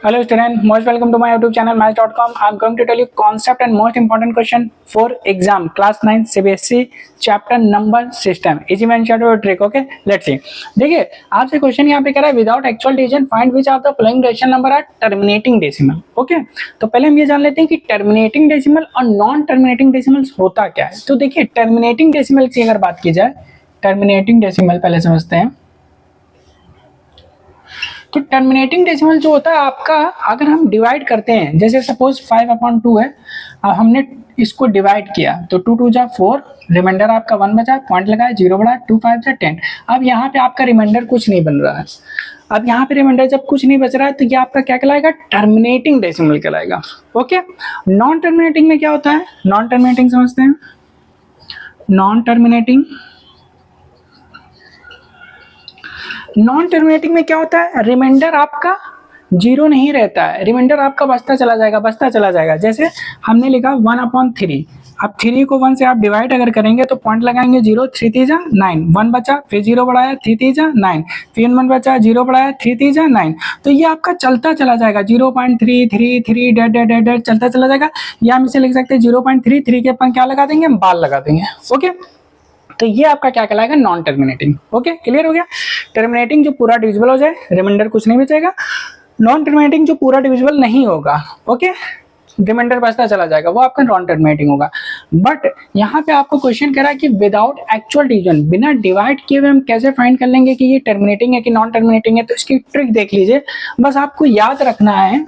Hello student, most welcome to my YouTube channel maths.com. I am going to tell you concept and most important question for exam class 9 CBSE chapter number system. Easy man shadow trick. Okay, let's see. देखिए आपसे question यहाँ पे कह रहा है without actual division find which of the following rational number are terminating decimal. Okay, तो पहले हम ये जान लेते हैं कि टर्मिनेटिंग डेसिमल और नॉन टर्मिनेटिंग डेसिमल्स होता क्या है. तो देखिए टर्मिनेटिंग डेसिमल की अगर बात की जाए, टर्मिनेटिंग डेसिमल पहले समझते हैं. तो टर्मिनेटिंग डेसिमल जो होता है आपका, अगर हम डिवाइड करते हैं, जैसे सपोज 5/2 है, अब हमने इसको डिवाइड किया तो 2 2 जा 4, रिमाइंडर आपका 1 बचा, पॉइंट लगाया, 0 बढ़ा, 2 5 जा 10. अब यहाँ पे आपका रिमाइंडर कुछ नहीं बन रहा है. अब यहाँ पे रिमाइंडर जब कुछ नहीं बच रहा है तो ये आपका क्या कहलाएगा, टर्मिनेटिंग डेसिमल कहलाएगा. ओके, नॉन टर्मिनेटिंग में क्या होता है, नॉन टर्मिनेटिंग समझते हैं. नॉन टर्मिनेटिंग में क्या होता है, रिमाइंडर आपका 0 नहीं रहता है, रिमाइंडर आपका बचता चला जाएगा. जैसे हमने लिखा 1/3. अब 3 को 1 से आप डिवाइड अगर करेंगे तो पॉइंट लगाएंगे, 0 3 3 जा 9, 1 बचा, फिर 0 बढ़ाया, 3 3 जा 9, फिर 1 बचा, 0 बढ़ाया, 3 3 जा 9. तो ये आपका चलता चला जाएगा, 0.333 डेड चलता चला जाएगा. या हम इसे लिख सकते हैं 0.33 के अपन क्या लगा देंगे, हम बाल लगा देंगे. ओके, तो ये आपका क्या कहलाएगा, नॉन टर्मिनेटिंग. ओके, क्लियर हो गया. टर्मिनेटिंग जो पूरा डिविजिबल हो जाए, रिमाइंडर कुछ नहीं बचेगा. नॉन टर्मिनेटिंग जो पूरा डिविजिबल नहीं होगा, ओके, रिमाइंडर बचता चला जाएगा, वो आपका नॉन टर्मिनेटिंग होगा. बट यहाँ पे आपको क्वेश्चन कह रहा है कि विदाउट एक्चुअल डिवीजन, बिना डिवाइड किए हुए हम कैसे फाइंड कर लेंगे कि ये टर्मिनेटिंग है कि नॉन टर्मिनेटिंग है. तो इसकी ट्रिक देख लीजिए, बस आपको याद रखना है.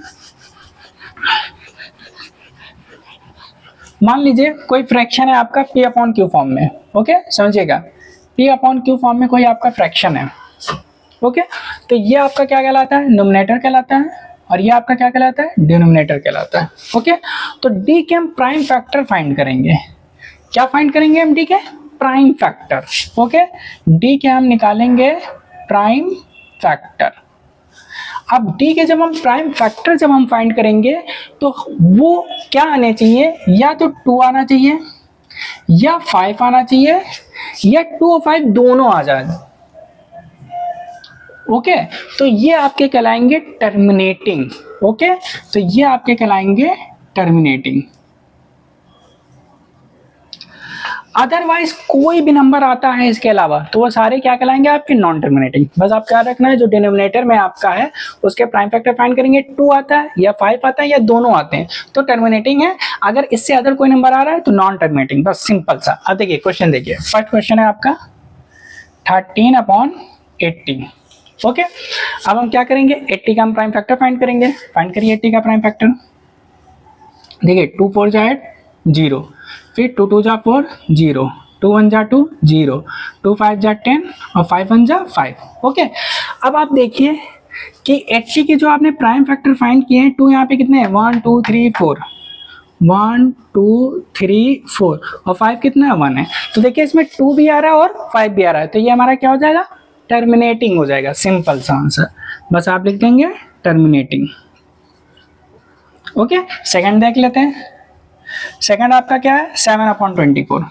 मान लीजिए कोई फ्रैक्शन है आपका P/Q फॉर्म में. ओके, समझिएगा, P/Q फॉर्म में कोई आपका फ्रैक्शन है. ओके, तो ये आपका क्या कहलाता है, नोमिनेटर कहलाता है, और ये आपका क्या कहलाता है, डिनोमिनेटर कहलाता है. ओके, तो डी के हम प्राइम फैक्टर फाइंड करेंगे. क्या फाइंड करेंगे हम, डी के प्राइम फैक्टर. ओके, डी के हम निकालेंगे प्राइम फैक्टर. अब डी के जब हम प्राइम फैक्टर जब हम फाइंड करेंगे तो वो क्या आने चाहिए, या तो 2 आना चाहिए, या 5 आना चाहिए, या 2 और 5 दोनों आ जाए. ओके, तो ये आपके कहलाएंगे टर्मिनेटिंग. ओके, तो ये आपके कहलाएंगे टर्मिनेटिंग. अदरवाइज कोई भी नंबर आता है इसके अलावा तो वो सारे क्या कहलाएंगे, आपके नॉन टर्मिनेटिंग. बस आप क्या रखना है, जो डिनोमिनेटर में आपका है उसके प्राइम फैक्टर फाइंड करेंगे, 2 आता है या 5 आता है या दोनों आते हैं तो टर्मिनेटिंग है. अगर इससे अदर कोई नंबर आ रहा है तो नॉन टर्मिनेटिंग. बस सिंपल सा. अब देखिए क्वेश्चन देखिए, फर्स्ट क्वेश्चन है आपका 13/80. ओके, अब हम क्या करेंगे, 80 का हम प्राइम फैक्टर फाइंड करेंगे. फाइंड करिए 80 का प्राइम फैक्टर. देखिए 2 4 जा 8 0, फिर 2 2 जा 4 0, 2 1 जा 2 0, 2 5 जा 10 और 5 1 जा 5. ओके, अब आप देखिए कि 80 के जो आपने प्राइम फैक्टर फाइंड किए हैं, 2 यहाँ पे कितने हैं, 1 2 3 4, 1 2 3 4, और 5 कितना है, 1 है. तो देखिए इसमें 2 भी आ रहा है और 5 भी आ रहा है, तो ये हमारा क्या हो जाएगा, टर्मिनेटिंग हो जाएगा. सिंपल सा आंसर, बस आप लिख देंगे टर्मिनेटिंग. ओके, सेकंड देख लेते हैं. सेकंड आपका क्या है, 7/24.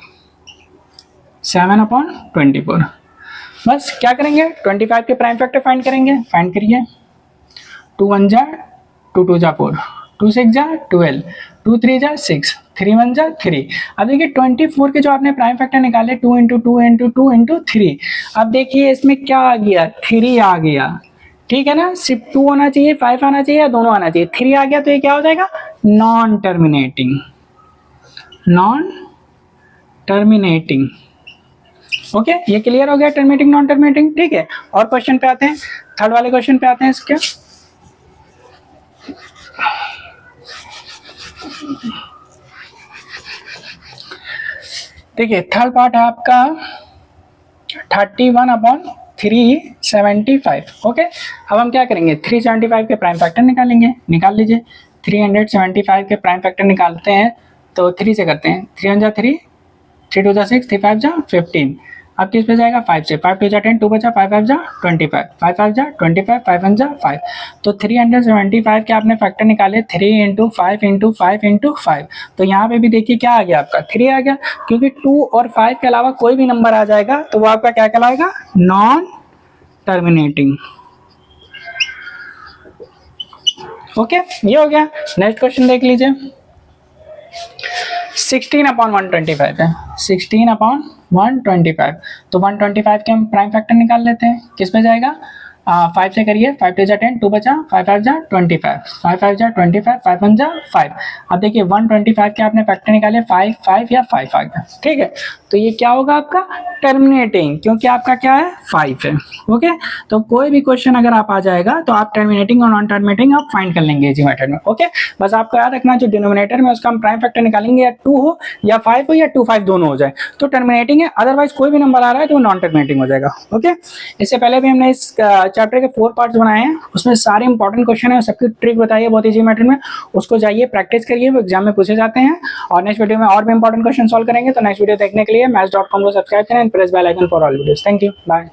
7/24. बस क्या करेंगे, 25 के प्राइम फैक्टर फाइंड करेंगे. फाइंड करिए, 2 1 जा 2 2 जा 4, 2 6 जा 12, 2 3 जा 6, 3 1 जा 3. अब देखिए 24 के जो आपने प्राइम फैक्टर निकाले, 2 × 2 × 2 × 3. अब देखिए इसमें क्या आ गया, 3 आ गया. ठीक है ना, सिर्फ 2 आना चाहिए, 5 आना चाहिए, या दोनों आना चाहिए. 3 आ गया तो ये क्या हो जाएगा, non terminating. Non terminating. Okay, ये क्लियर हो गया, टर्मिनेटिंग नॉन टर्मिनेटिंग. ठीक है, और क्वेश्चन पे आते हैं, थर्ड वाले क्वेश्चन पे आते हैं इसके. देखिए थर्ड पार्ट है आपका 31/375. ओके, अब हम क्या करेंगे, 375 के प्राइम फैक्टर निकालेंगे. निकाल लीजिए, 375 के प्राइम फैक्टर निकालते हैं तो 3 से करते हैं. 3 1 जा 3, 3 2 जा 6, 3 5 जा 15. अब किस पे जाएगा, 5 से. 5 2 जा 10, 2 बचा, 5 5 जा 25, 5 5 जा 25, 5 1 जा 5. तो 375 के आपने फैक्टर निकाले, 3 × 5 × 5 × 5. तो यहाँ पे भी देखिए क्या आ गया, आपका 3 आ गया, क्योंकि 2 और 5 के अलावा कोई भी नंबर आ जाएगा तो वो आपका क्या कहलाएगा, नॉन टर्मिनेटिंग. ओके, ये हो गया। नेक्स्ट क्वेश्चन देख लीजिए। 16/125 है, 16/125। तो 125 के हम प्राइम फैक्टर निकाल लेते हैं। किस पे जाएगा? 5 से करिए, 5 2 10, 2 बचा, 5 5 25, 5 5 25, 5 1 5। अब देखिए 125 के आपने फैक्टर निकाले, 5 5 या 5 आ गया, ठीक है। तो ये क्या होगा आपका? टर्मिनेटिंग, क्योंकि आपका क्या है? 5 है। ओके, तो कोई भी क्वेश्चन अगर आप आ जाएगा तो आप टर्मिनेटिंग और नॉन टर्मिनेटिंग आप फाइंड कर लेंगे इसी मेथड में। ओके, बस आपको याद रखना जो डिनोमिनेटर में उसका हम प्राइम फैक्टर निकालेंगे या 2 हो या 5 हो या 2 5 दोनों हो जाए तो टर्मिनेटिंग है, अदरवाइज कोई भी नंबर आ रहा है तो वो नॉन टर्मिनेटिंग हो जाएगा। ओके, इससे पहले भी हमने इस चैप्टर के 4 पार्ट्स बनाए हैं, उसमें सारे इंपॉर्टेंट क्वेश्चन है, सबकी ट्रिक बताइए बहुत इजी मेथड में, उसको जाइए प्रैक्टिस करिए, वो एग्जाम में पूछे जाते हैं। और नेक्स्ट वीडियो में और भी इंपॉर्टेंट क्वेश्चन सॉल्व करेंगे। तो नेक्स्ट वीडियो देखने के लिए maths.com को सब्सक्राइब करें and press bell icon for all videos. Thank you, bye.